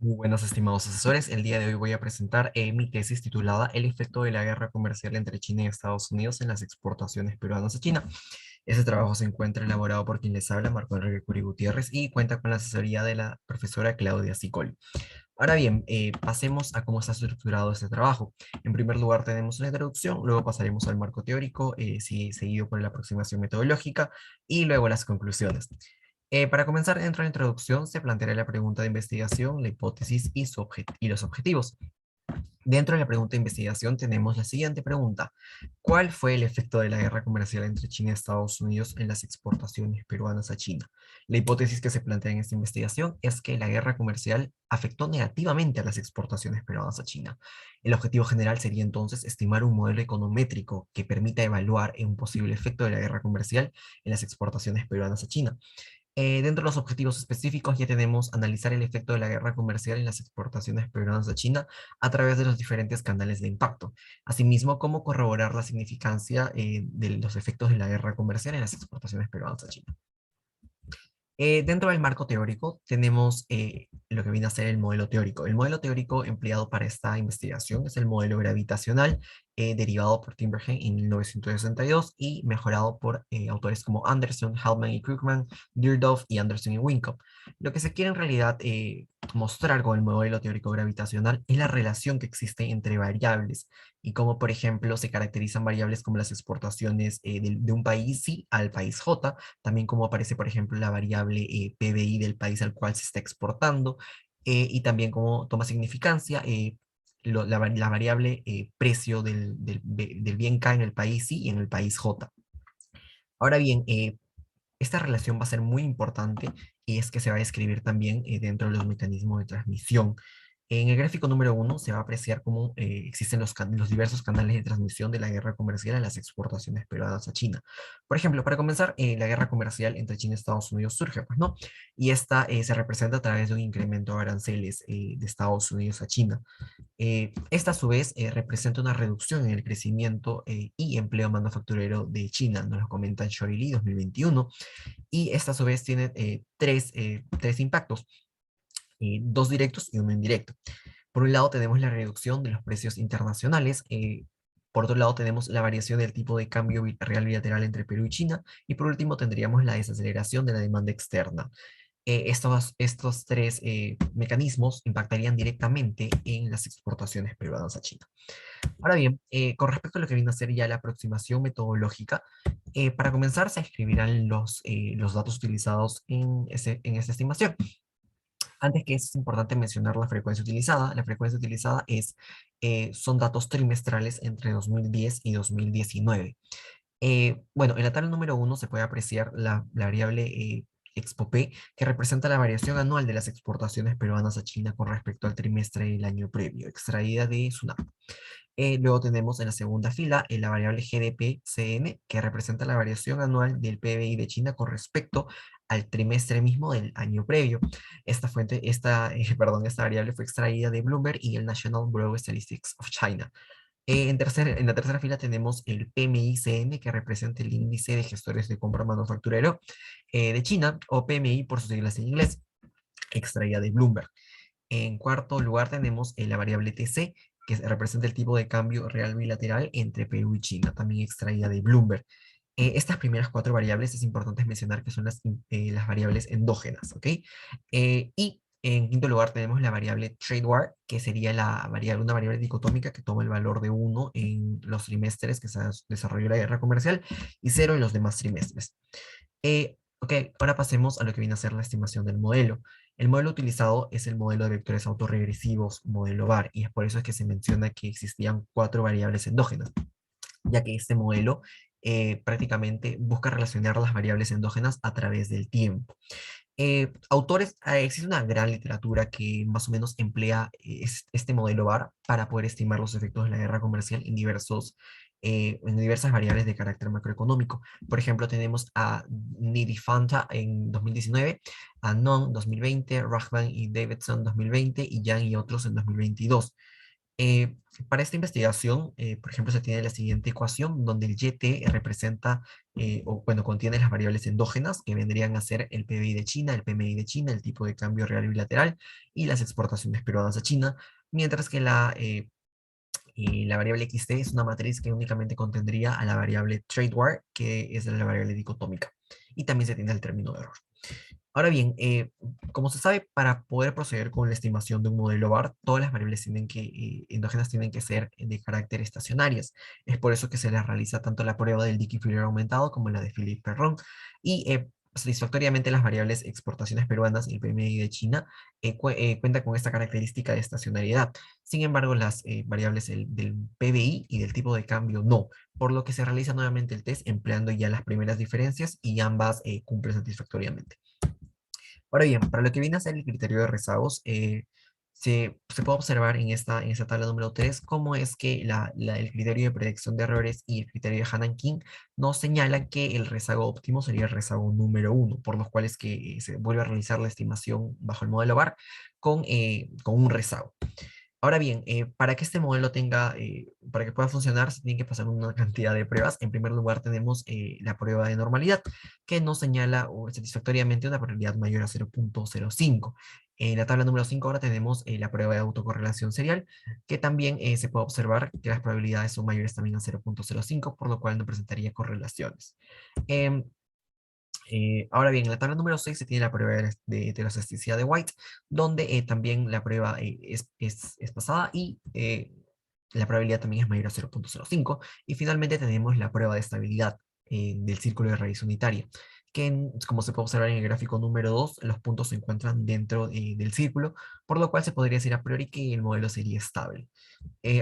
Muy buenas, estimados asesores. El día de hoy voy a presentar mi tesis titulada El efecto de la guerra comercial entre China y Estados Unidos en las exportaciones peruanas a China. Este trabajo se encuentra elaborado por quien les habla, Marco Enrique Curi Gutiérrez, y cuenta con la asesoría de la profesora Claudia Sicoli. Ahora bien, pasemos a cómo está estructurado este trabajo. En primer lugar tenemos una introducción, luego pasaremos al marco teórico, seguido por la aproximación metodológica y luego las conclusiones. Para comenzar, dentro de la introducción se planteará la pregunta de investigación, la hipótesis y los objetivos. Dentro de la pregunta de investigación tenemos la siguiente pregunta. ¿Cuál fue el efecto de la guerra comercial entre China y Estados Unidos en las exportaciones peruanas a China? La hipótesis que se plantea en esta investigación es que la guerra comercial afectó negativamente a las exportaciones peruanas a China. El objetivo general sería entonces estimar un modelo econométrico que permita evaluar un posible efecto de la guerra comercial en las exportaciones peruanas a China. Dentro de los objetivos específicos ya tenemos analizar el efecto de la guerra comercial en las exportaciones peruanas a China a través de los diferentes canales de impacto, asimismo como corroborar la significancia de los efectos de la guerra comercial en las exportaciones peruanas a China. Dentro del marco teórico tenemos lo que viene a ser el modelo teórico. El modelo teórico empleado para esta investigación es el modelo gravitacional derivado por Timbergen en 1962 y mejorado por autores como Anderson, Hellman y Krugman, Deardorff y Anderson y Winkop. Lo que se quiere en realidad mostrar con el modelo teórico gravitacional es la relación que existe entre variables y cómo, por ejemplo, se caracterizan variables como las exportaciones de un país I al país J, también como aparece, por ejemplo, la variable PBI del país al cual se está exportando, y también como toma significancia la variable precio del bien K en el país I y en el país J. Ahora bien, esta relación va a ser muy importante y es que se va a describir también dentro de los mecanismos de transmisión. En el gráfico número uno se va a apreciar cómo existen los diversos canales de transmisión de la guerra comercial a las exportaciones peruanas a China. Por ejemplo, para comenzar, la guerra comercial entre China y Estados Unidos surge, pues, ¿no? Y esta se representa a través de un incremento de aranceles de Estados Unidos a China. Esta a su vez representa una reducción en el crecimiento y empleo manufacturero de China, nos lo comenta Shori Lee 2021, y esta a su vez tiene tres impactos, dos directos y uno indirecto. Por un lado tenemos la reducción de los precios internacionales, por otro lado tenemos la variación del tipo de cambio real bilateral entre Perú y China, y por último tendríamos la desaceleración de la demanda externa. Estos tres mecanismos impactarían directamente en las exportaciones peruanas a China. Ahora bien, con respecto a lo que viene a ser ya la aproximación metodológica, para comenzar se escribirán los datos utilizados en esta estimación. Antes que eso es importante mencionar la frecuencia utilizada. La frecuencia utilizada son datos trimestrales entre 2010 y 2019. Bueno, en la tabla número uno se puede apreciar la variable ExpoP, que representa la variación anual de las exportaciones peruanas a China con respecto al trimestre del año previo, extraída de SUNAT. Luego tenemos en la segunda fila la variable GDP-CN, que representa la variación anual del PBI de China con respecto al trimestre mismo del año previo. Esta variable fue extraída de Bloomberg y el National Bureau of Statistics of China. En la tercera fila tenemos el PMI-CN, que representa el índice de gestores de compra manufacturero de China, o PMI por sus siglas en inglés, extraída de Bloomberg. En cuarto lugar tenemos la variable TC, que representa el tipo de cambio real bilateral entre Perú y China, también extraída de Bloomberg. Estas primeras cuatro variables es importante mencionar que son las variables endógenas, ¿ok? Y en quinto lugar tenemos la variable trade war, que sería una variable dicotómica que toma el valor de 1 en los trimestres que se desarrolló la guerra comercial y 0 en los demás trimestres. Ok, ahora pasemos a lo que viene a ser la estimación del modelo. El modelo utilizado es el modelo de vectores autorregresivos, modelo VAR, y es por eso es que se menciona que existían cuatro variables endógenas, ya que este modelo prácticamente busca relacionar las variables endógenas a través del tiempo. Existe una gran literatura que más o menos emplea este modelo VAR para poder estimar los efectos de la guerra comercial en diversas variables de carácter macroeconómico. Por ejemplo, tenemos a Nidifanta en 2019, a Non 2020, Rahman y Davidson 2020 y Yang y otros en 2022. Eh, para esta investigación, por ejemplo, se tiene la siguiente ecuación donde el YT representa, o bueno, contiene las variables endógenas que vendrían a ser el PBI de China, el PMI de China, el tipo de cambio real y bilateral y las exportaciones peruanas a China, mientras que la variable XT es una matriz que únicamente contendría a la variable trade war, que es la variable dicotómica. Y también se tiene el término de error. Ahora bien, como se sabe, para poder proceder con la estimación de un modelo VAR, todas las variables endógenas tienen que ser de carácter estacionarias. Es por eso que se les realiza tanto la prueba del Dickey-Fuller aumentado como la de Philippe-Perron. Y satisfactoriamente las variables exportaciones peruanas y el PMI de China cuentan con esta característica de estacionariedad. Sin embargo, las variables del PBI y del tipo de cambio no, por lo que se realiza nuevamente el test empleando ya las primeras diferencias y ambas cumplen satisfactoriamente. Ahora bien, para lo que viene a ser el criterio de rezagos, se puede observar en esta tabla número 3 cómo es que el criterio de predicción de errores y el criterio de Hannan-King nos señalan que el rezago óptimo sería el rezago número 1, por los cuales que se vuelve a realizar la estimación bajo el modelo VAR con un rezago. Ahora bien, para que este modelo para que pueda funcionar, se tiene que pasar una cantidad de pruebas. En primer lugar, tenemos la prueba de normalidad, que nos señala satisfactoriamente una probabilidad mayor a 0.05. En la tabla número 5 ahora tenemos la prueba de autocorrelación serial, que también se puede observar que las probabilidades son mayores también a 0.05, por lo cual no presentaría correlaciones. Em, Ahora bien, en la tabla número 6 se tiene la prueba de heterocesticidad de White, donde también la prueba es pasada y la probabilidad también es mayor a 0.05. Y finalmente tenemos la prueba de estabilidad del círculo de raíz unitaria, que como se puede observar en el gráfico número 2, los puntos se encuentran dentro del círculo, por lo cual se podría decir a priori que el modelo sería estable.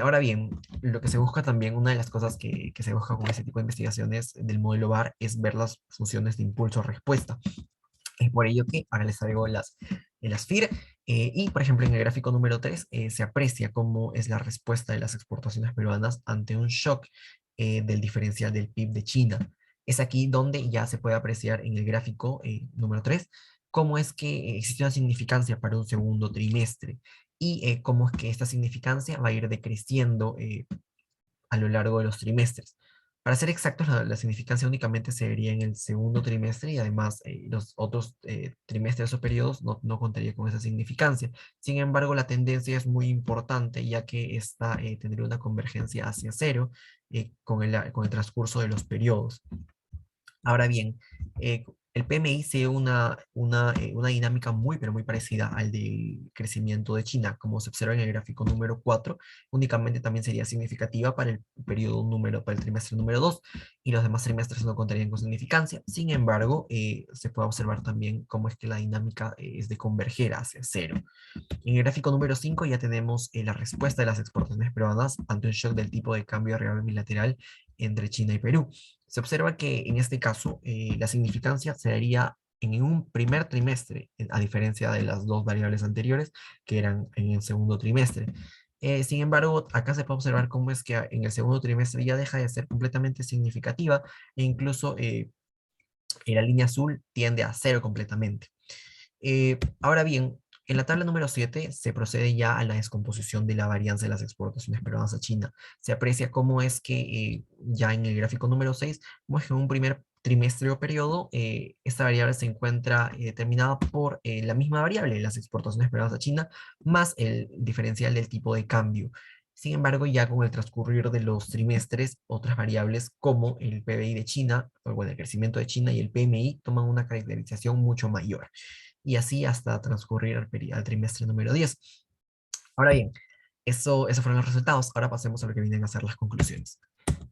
Ahora bien, lo que se busca también, una de las cosas que se busca con este tipo de investigaciones del modelo VAR es ver las funciones de impulso-respuesta. Es por ello que ahora les traigo las FIR y, por ejemplo, en el gráfico número 3 se aprecia cómo es la respuesta de las exportaciones peruanas ante un shock del diferencial del PIB de China. Es aquí donde ya se puede apreciar en el gráfico número 3 cómo es que existe una significancia para un segundo trimestre y cómo es que esta significancia va a ir decreciendo a lo largo de los trimestres. Para ser exactos, la significancia únicamente se vería en el segundo trimestre y además los otros trimestres o periodos no contaría con esa significancia. Sin embargo, la tendencia es muy importante ya que esta tendría una convergencia hacia cero con el transcurso de los periodos. Ahora bien, el PMI sigue una dinámica muy, pero muy parecida al del crecimiento de China, como se observa en el gráfico número 4, únicamente también sería significativa para el trimestre número 2, y los demás trimestres no contarían con significancia. Sin embargo, se puede observar también cómo es que la dinámica es de converger hacia cero. En el gráfico número 5 ya tenemos la respuesta de las exportaciones peruanas ante un shock del tipo de cambio real bilateral entre China y Perú. Se observa que en este caso la significancia se daría en un primer trimestre, a diferencia de las dos variables anteriores que eran en el segundo trimestre. Sin embargo, acá se puede observar cómo es que en el segundo trimestre ya deja de ser completamente significativa e incluso la línea azul tiende a cero completamente. Ahora bien, en la tabla número 7 se procede ya a la descomposición de la varianza de las exportaciones peruanas a China. Se aprecia cómo es que ya en el gráfico número 6, como es que en un primer trimestre o periodo, esta variable se encuentra determinada por la misma variable, las exportaciones peruanas a China, más el diferencial del tipo de cambio. Sin embargo, ya con el transcurrir de los trimestres, otras variables como el PBI de China, o bueno, el crecimiento de China y el PMI toman una caracterización mucho mayor y así hasta transcurrir al trimestre número 10. Ahora bien, esos fueron los resultados. Ahora pasemos a lo que vienen a ser las conclusiones.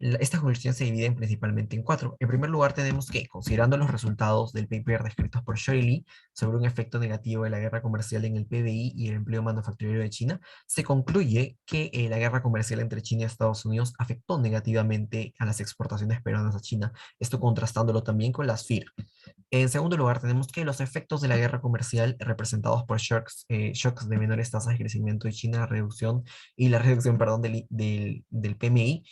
Estas conclusiones se dividen principalmente en cuatro. En primer lugar, tenemos que, considerando los resultados del paper descritos por Shirley Lee sobre un efecto negativo de la guerra comercial en el PBI y el empleo manufacturero de China, se concluye que la guerra comercial entre China y Estados Unidos afectó negativamente a las exportaciones peruanas a China, esto contrastándolo también con las FIR. En segundo lugar, tenemos que los efectos de la guerra comercial representados por shocks de menores tasas de crecimiento de China, la reducción, perdón, del PMI,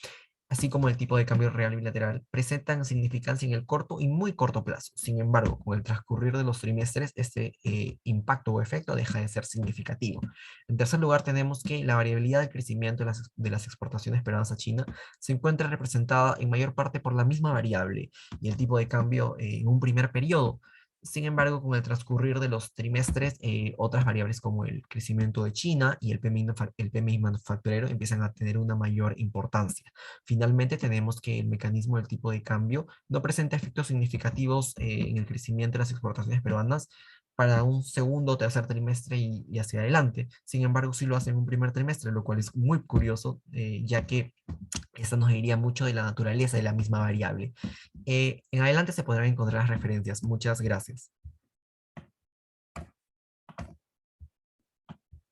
así como el tipo de cambio real y bilateral, presentan significancia en el corto y muy corto plazo. Sin embargo, con el transcurrir de los trimestres, este impacto o efecto deja de ser significativo. En tercer lugar, tenemos que la variabilidad del crecimiento de las exportaciones peruanas a China se encuentra representada en mayor parte por la misma variable y el tipo de cambio en un primer periodo. Sin embargo, con el transcurrir de los trimestres, otras variables como el crecimiento de China y el PMI manufacturero empiezan a tener una mayor importancia. Finalmente, tenemos que el mecanismo del tipo de cambio no presenta efectos significativos en el crecimiento de las exportaciones peruanas para un segundo o tercer trimestre y hacia adelante. Sin embargo, sí lo hace en un primer trimestre, lo cual es muy curioso, ya que esto nos diría mucho de la naturaleza de la misma variable. En adelante se podrán encontrar las referencias. Muchas gracias.